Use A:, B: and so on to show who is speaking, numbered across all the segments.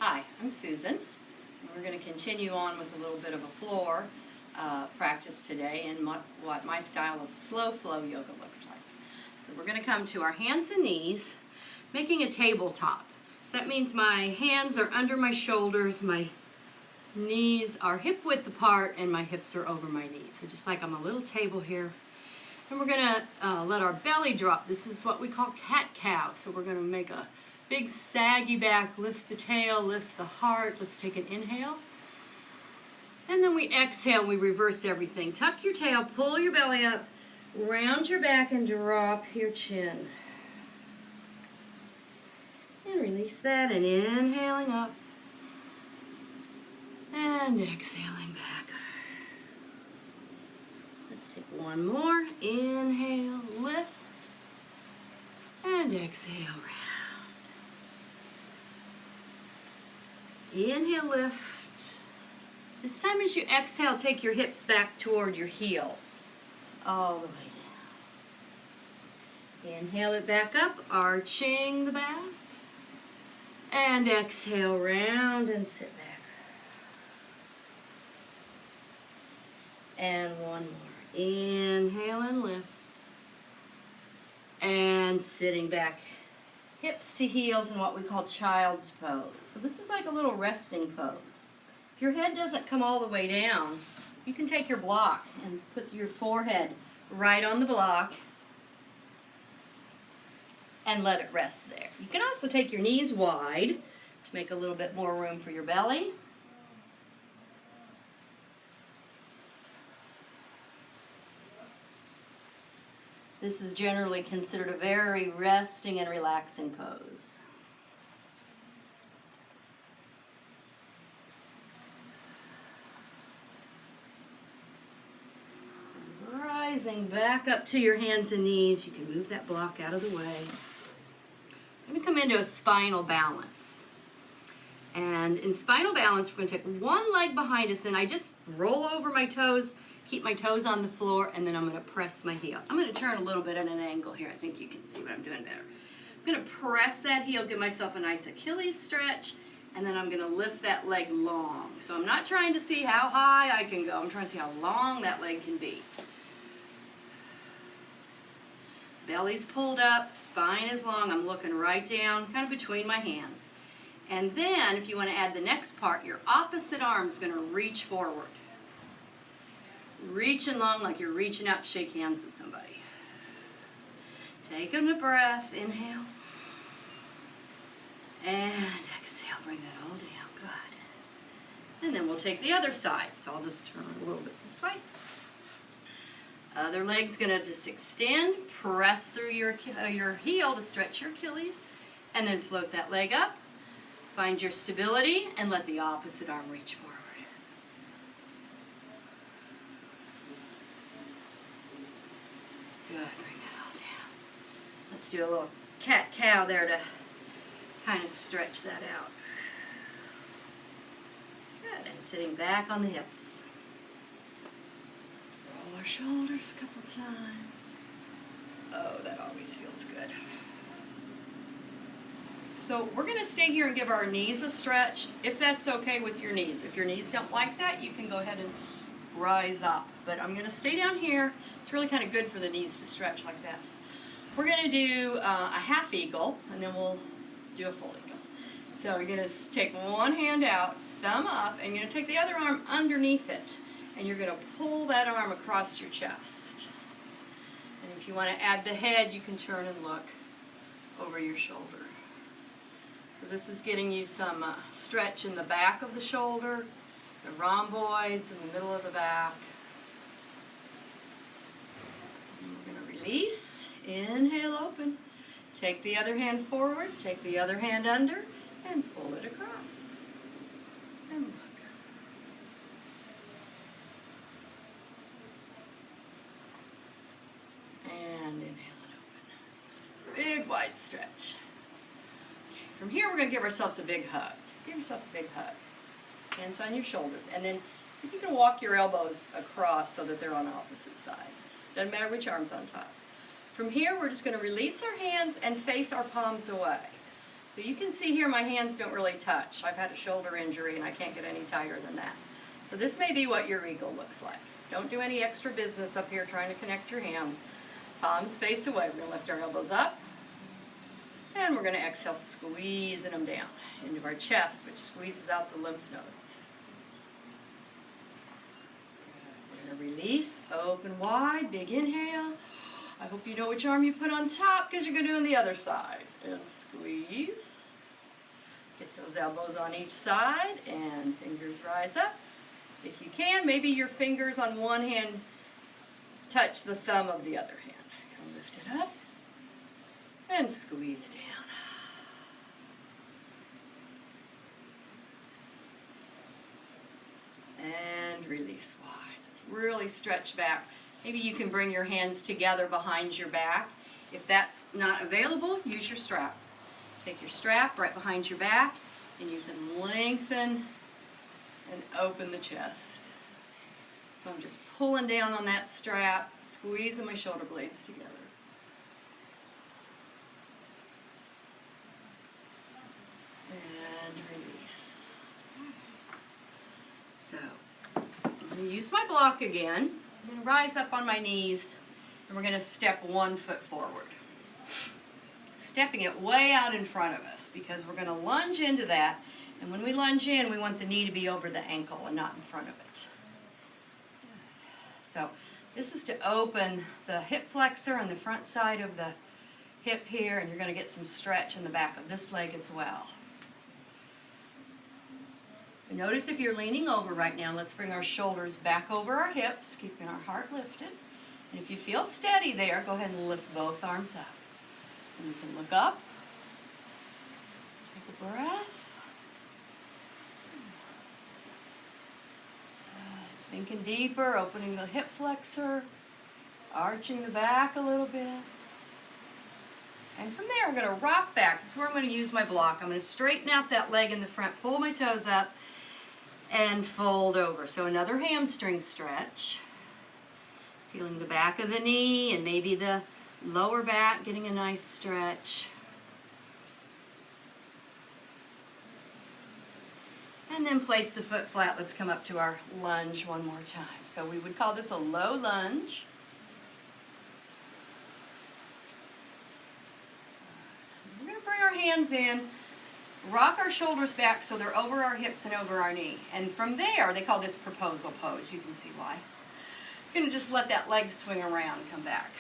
A: Hi, I'm Susan, and we're going to continue on with a little bit of a floor practice today in what my style of slow flow yoga looks like. So we're going to come to our hands and knees, making a tabletop. So that means my hands are under my shoulders, my knees are hip width apart, and my hips are over my knees. So just like I'm a little table here. And we're going to let our belly drop. This is what we call cat-cow. So we're going to make a big saggy back, lift the tail, lift the heart. Let's take an inhale. And then we exhale, we reverse everything. Tuck your tail, pull your belly up, round your back and drop your chin. And release that and inhaling up. And exhaling back. Let's take one more. Inhale, lift. And exhale, round. Inhale, lift. This time as you exhale, take your hips back toward your heels. All the way down. Inhale it back up, arching the back. And exhale, round and sit back. And one more. Inhale and lift. And sitting back. Hips to heels in what we call child's pose. So this is like a little resting pose. If your head doesn't come all the way down, you can take your block and put your forehead right on the block and let it rest there. You can also take your knees wide to make a little bit more room for your belly. This is generally considered a very resting and relaxing pose. Rising back up to your hands and knees. You can move that block out of the way. I'm going to come into a spinal balance. And in spinal balance, we're going to take one leg behind us, and I just roll over my toes, keep my toes on the floor, and then I'm going to press my heel. I'm going to turn a little bit at an angle here. I think you can see what I'm doing better. I'm going to press that heel, give myself a nice Achilles stretch, and then I'm going to lift that leg long. So I'm not trying to see how high I can go. I'm trying to see how long that leg can be. Belly's pulled up, spine is long. I'm looking right down, kind of between my hands. And then, if you want to add the next part, your opposite arm is going to reach forward. Reaching long like you're reaching out to shake hands with somebody. Take a breath, inhale. And exhale, bring that all down, good. And then we'll take the other side. So I'll just turn a little bit this way. Other leg's gonna just extend, press through your heel to stretch your Achilles, and then float that leg up. Find your stability and let the opposite arm reach forward. Good, bring that all down. Let's do a little cat-cow there to kind of stretch that out. Good, and sitting back on the hips. Let's roll our shoulders a couple times. Oh, that always feels good. So we're going to stay here and give our knees a stretch, if that's okay with your knees. If your knees don't like that, you can go ahead and rise up. But I'm going to stay down here. It's really kind of good for the knees to stretch like that. We're going to do a half eagle, and then we'll do a full eagle. So you're going to take one hand out, thumb up, and you're going to take the other arm underneath it. And you're going to pull that arm across your chest. And if you want to add the head, you can turn and look over your shoulder. So this is getting you some stretch in the back of the shoulder, the rhomboids in the middle of the back. And we're going to release, inhale, open. Take the other hand forward, take the other hand under, and pull it across. And look. And inhale it open. Big wide stretch. From here, we're going to give ourselves a big hug. Just give yourself a big hug. Hands on your shoulders. And then see if you can walk your elbows across so that they're on opposite sides. Doesn't matter which arm's on top. From here, we're just going to release our hands and face our palms away. So you can see here my hands don't really touch. I've had a shoulder injury and I can't get any tighter than that. So this may be what your eagle looks like. Don't do any extra business up here trying to connect your hands. Palms face away. We're going to lift our elbows up. And we're going to exhale, squeezing them down into our chest, which squeezes out the lymph nodes. We're going to release, open wide, big inhale. I hope you know which arm you put on top because you're going to do on the other side. And squeeze. Get those elbows on each side and fingers rise up. If you can, maybe your fingers on one hand touch the thumb of the other hand. Kind of lift it up and squeeze down. And release wide. Let's really stretch back. Maybe you can bring your hands together behind your back. If that's not available, use your strap. Take your strap right behind your back and you can lengthen and open the chest. So I'm just pulling down on that strap, squeezing my shoulder blades together. And release. So I'm going to use my block again. I'm going to rise up on my knees and we're going to step 1 foot forward. Stepping it way out in front of us because we're going to lunge into that. And when we lunge in, we want the knee to be over the ankle and not in front of it. So this is to open the hip flexor and the front side of the hip here, and you're going to get some stretch in the back of this leg as well. So notice if you're leaning over right now, let's bring our shoulders back over our hips, keeping our heart lifted. And if you feel steady there, go ahead and lift both arms up. And we can look up, take a breath. Sinking deeper, opening the hip flexor, arching the back a little bit. And from there, I'm going to rock back. This is where I'm going to use my block. I'm going to straighten out that leg in the front, pull my toes up, and fold over. So another hamstring stretch. Feeling the back of the knee and maybe the lower back, getting a nice stretch. And then place the foot flat. Let's come up to our lunge one more time. So we would call this a low lunge. We're going to bring our hands in, rock our shoulders back so they're over our hips and over our knee. And from there, they call this proposal pose. You can see why. You're going to just let that leg swing around and come back.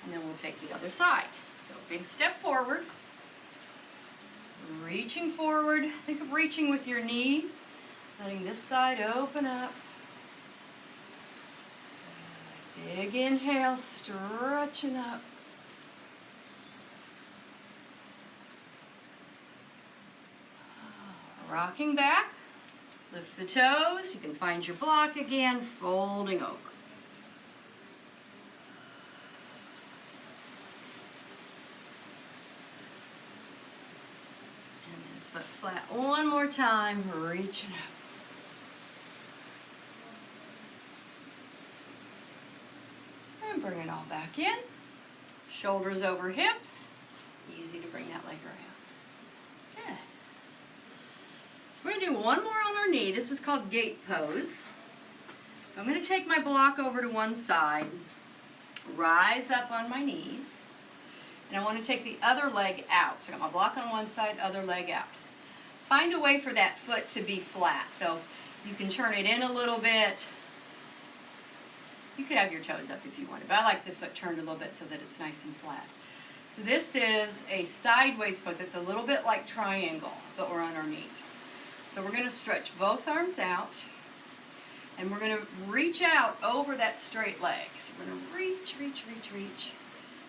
A: And then we'll take the other side. So big step forward. Reaching forward. Think of reaching with your knee. Letting this side open up. Big inhale, stretching up. Rocking back. Lift the toes. You can find your block again. Folding over. Foot flat one more time, reaching up. And bring it all back in. Shoulders over hips. Easy to bring that leg around. Good. So we're going to do one more on our knee. This is called gate pose. So I'm going to take my block over to one side, rise up on my knees, and I want to take the other leg out. So I got my block on one side, other leg out. Find a way for that foot to be flat. So you can turn it in a little bit. You could have your toes up if you wanted, but I like the foot turned a little bit so that it's nice and flat. So this is a sideways pose. It's a little bit like triangle, but we're on our knee. So we're going to stretch both arms out, and we're going to reach out over that straight leg. So we're going to reach, reach, reach, reach,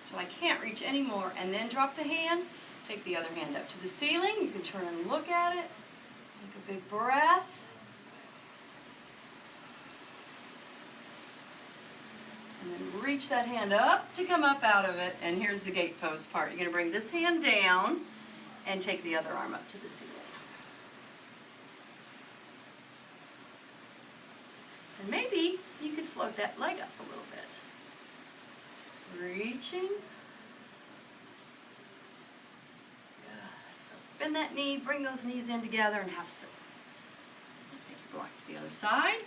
A: until I can't reach anymore, and then drop the hand. Take the other hand up to the ceiling. You can turn and look at it. Take a big breath. And then reach that hand up to come up out of it. And here's the gate pose part. You're going to bring this hand down and take the other arm up to the ceiling. And maybe you could float that leg up a little bit. Reaching. Good. bend that knee, bring those knees in together and have a sit. Take your block to the other side.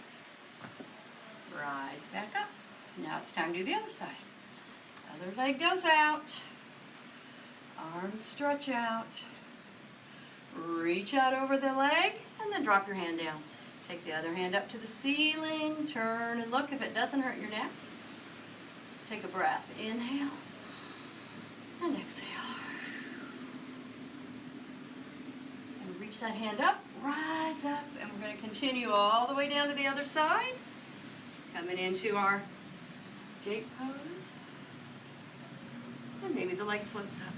A: Rise back up. Now it's time to do the other side. Other leg goes out. Arms stretch out. Reach out over the leg and then drop your hand down. Take the other hand up to the ceiling. Turn and look if it doesn't hurt your neck. Let's take a breath. Inhale and exhale. And reach that hand up. Rise up. And we're going to continue all the way down to the other side. Coming into our gate pose. And maybe the leg floats up.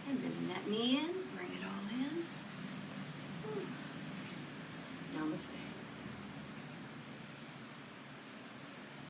A: And bending that knee in, bring it all in. Namaste.